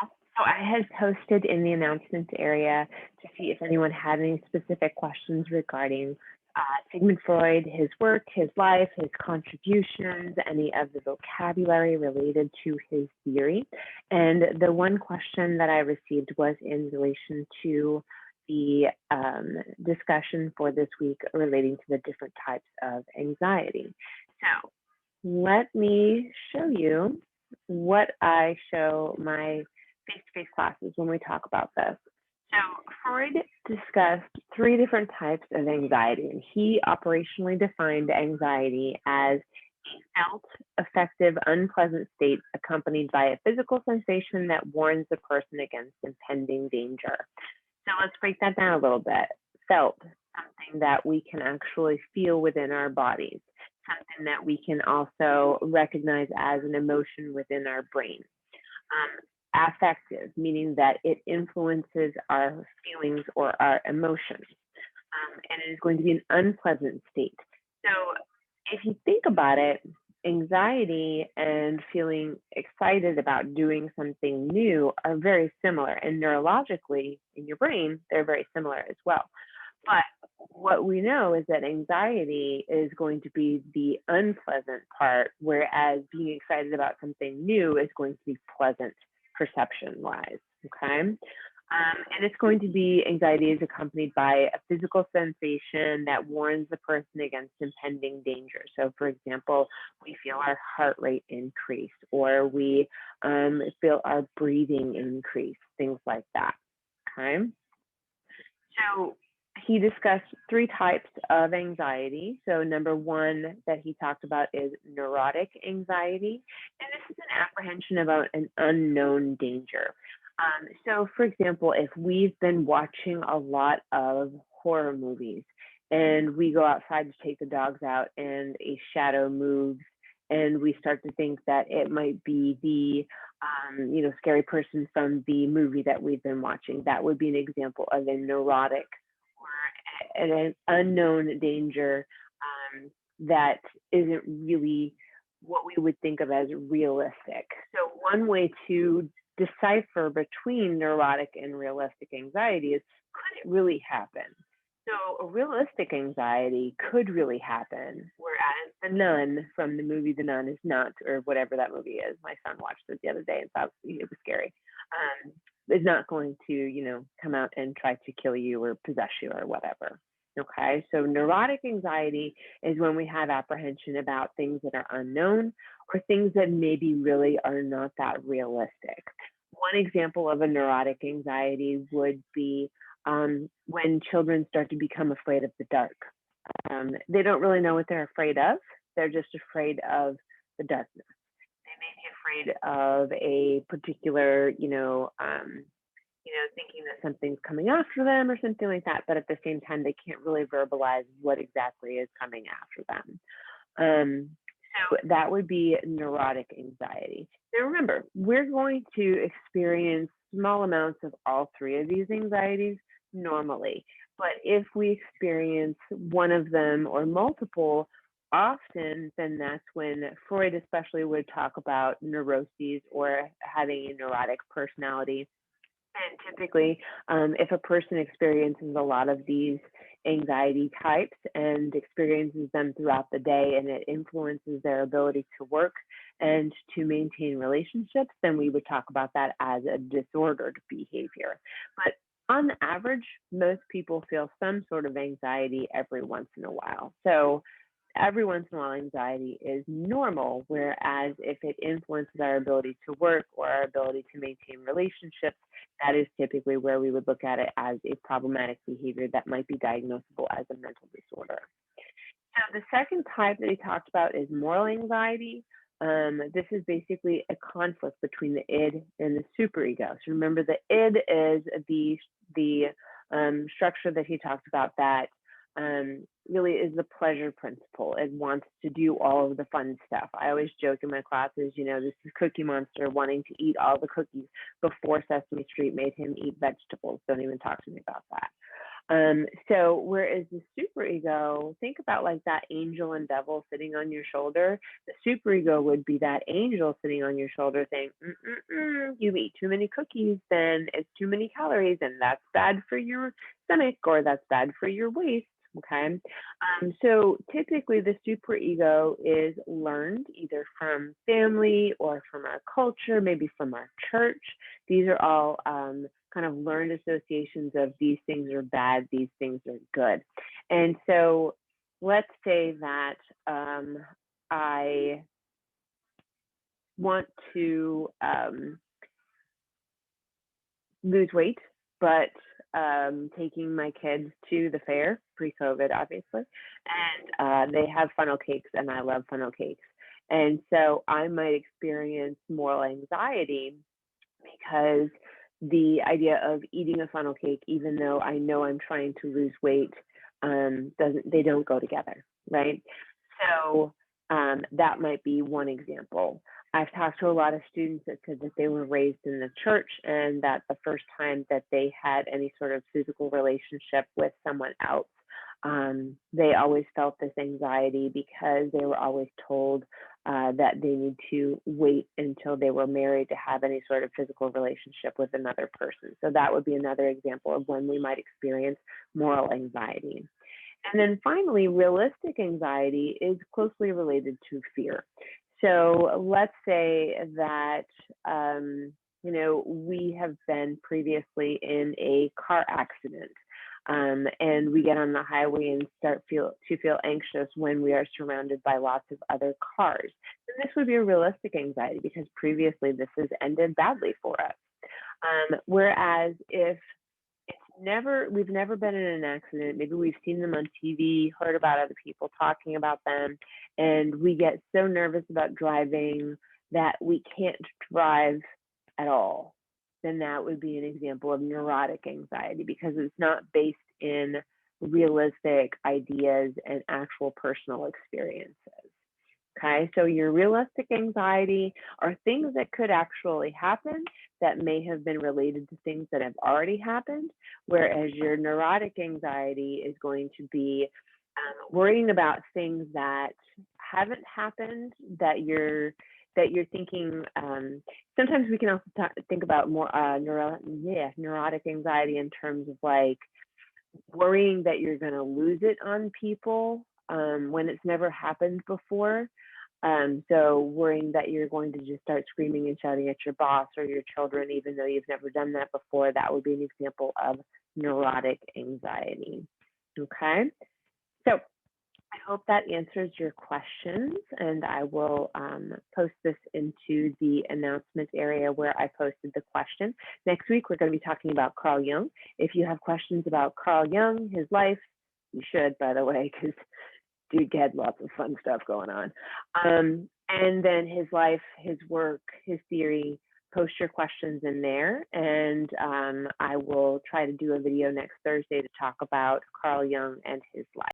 all. So I had posted in the announcements area to see if anyone had any specific questions regarding Sigmund Freud, his work, his life, his contributions, any of the vocabulary related to his theory. And the one question that I received was in relation to the discussion for this week relating to the different types of anxiety. So let me show you what I show my face-to-face classes when we talk about this. So Freud discussed 3 different types of anxiety, and he operationally defined anxiety as a felt, affective, unpleasant state accompanied by a physical sensation that warns the person against impending danger. So let's break that down a little bit. Felt, something that we can actually feel within our bodies, something that we can also recognize as an emotion within our brain. Affective, meaning that it influences our feelings or our emotions, and it is going to be an unpleasant state. So if you think about it, anxiety and feeling excited about doing something new are very similar, and neurologically in your brain, they're very similar as well. But what we know is that anxiety is going to be the unpleasant part, whereas being excited about something new is going to be pleasant perception-wise, okay? And it's going to be anxiety is accompanied by a physical sensation that warns the person against impending danger. So for example, we feel our heart rate increase, or we feel our breathing increase, things like that, okay? So he discussed 3 types of anxiety. So number 1 that he talked about is neurotic anxiety. And this is an apprehension about an unknown danger. So for example, if we've been watching a lot of horror movies and we go outside to take the dogs out and a shadow moves and we start to think that it might be the scary person from the movie that we've been watching, that would be an example of a neurotic or an unknown danger that isn't really what we would think of as realistic. So one way to decipher between neurotic and realistic anxiety is, could it really happen? So a realistic anxiety could really happen, whereas the nun from the movie The Nun is not, or whatever that movie is. My son watched it the other day and thought it was scary. Is not going to, come out and try to kill you or possess you or whatever. Okay, so neurotic anxiety is when we have apprehension about things that are unknown or things that maybe really are not that realistic. One example of a neurotic anxiety would be when children start to become afraid of the dark. They don't really know what they're afraid of. They're just afraid of the darkness. They may be afraid of a particular, thinking that something's coming after them or something like that, but at the same time, they can't really verbalize what exactly is coming after them. So that would be neurotic anxiety. Now remember, we're going to experience small amounts of all 3 of these anxieties normally, but if we experience one of them or multiple, often then that's when Freud especially would talk about neuroses or having a neurotic personality. And typically, if a person experiences a lot of these anxiety types and experiences them throughout the day, and it influences their ability to work and to maintain relationships, then we would talk about that as a disordered behavior. But on average, most people feel some sort of anxiety every once in a while. So every once in a while, anxiety is normal, whereas if it influences our ability to work or our ability to maintain relationships, that is typically where we would look at it as a problematic behavior that might be diagnosable as a mental disorder. So the second type that he talked about is moral anxiety. This is basically a conflict between the id and the superego. So remember, the id is the structure that he talked about that really is the pleasure principle. It wants to do all of the fun stuff. I always joke in my classes, this is Cookie Monster wanting to eat all the cookies before Sesame Street made him eat vegetables. Don't even talk to me about that. So whereas the superego, think about like that angel and devil sitting on your shoulder. The superego would be that angel sitting on your shoulder saying, you eat too many cookies, then it's too many calories, and that's bad for your stomach, or that's bad for your waist. Okay. So typically the superego is learned either from family or from our culture, maybe from our church. These are all kind of learned associations of these things are bad, these things are good. And so let's say that I want to lose weight, but taking my kids to the fair, pre-COVID, obviously, and they have funnel cakes, and I love funnel cakes. And so I might experience moral anxiety because the idea of eating a funnel cake, even though I know I'm trying to lose weight, they don't go together, right? So that might be one example. I've talked to a lot of students that said that they were raised in the church and that the first time that they had any sort of physical relationship with someone else, they always felt this anxiety because they were always told that they need to wait until they were married to have any sort of physical relationship with another person. So that would be another example of when we might experience moral anxiety. And then finally, realistic anxiety is closely related to fear. So let's say that, we have been previously in a car accident. And we get on the highway and start to feel anxious when we are surrounded by lots of other cars. And this would be a realistic anxiety because previously this has ended badly for us. Whereas if we've never been in an accident, maybe we've seen them on TV, heard about other people talking about them, and we get so nervous about driving that we can't drive at all, then that would be an example of neurotic anxiety because it's not based in realistic ideas and actual personal experiences. Okay, so your realistic anxiety are things that could actually happen that may have been related to things that have already happened, whereas your neurotic anxiety is going to be worrying about things that haven't happened that you're thinking. Sometimes we can also think about more neurotic anxiety in terms of like worrying that you're going to lose it on people when it's never happened before. So worrying that you're going to just start screaming and shouting at your boss or your children, even though you've never done that before, that would be an example of neurotic anxiety. Okay, so I hope that answers your questions, and I will post this into the announcement area where I posted the question. Next week, we're going to be talking about Carl Jung. If you have questions about Carl Jung, his life, you should, by the way, because dude had lots of fun stuff going on. And then his life, his work, his theory, post your questions in there. And I will try to do a video next Thursday to talk about Carl Jung and his life.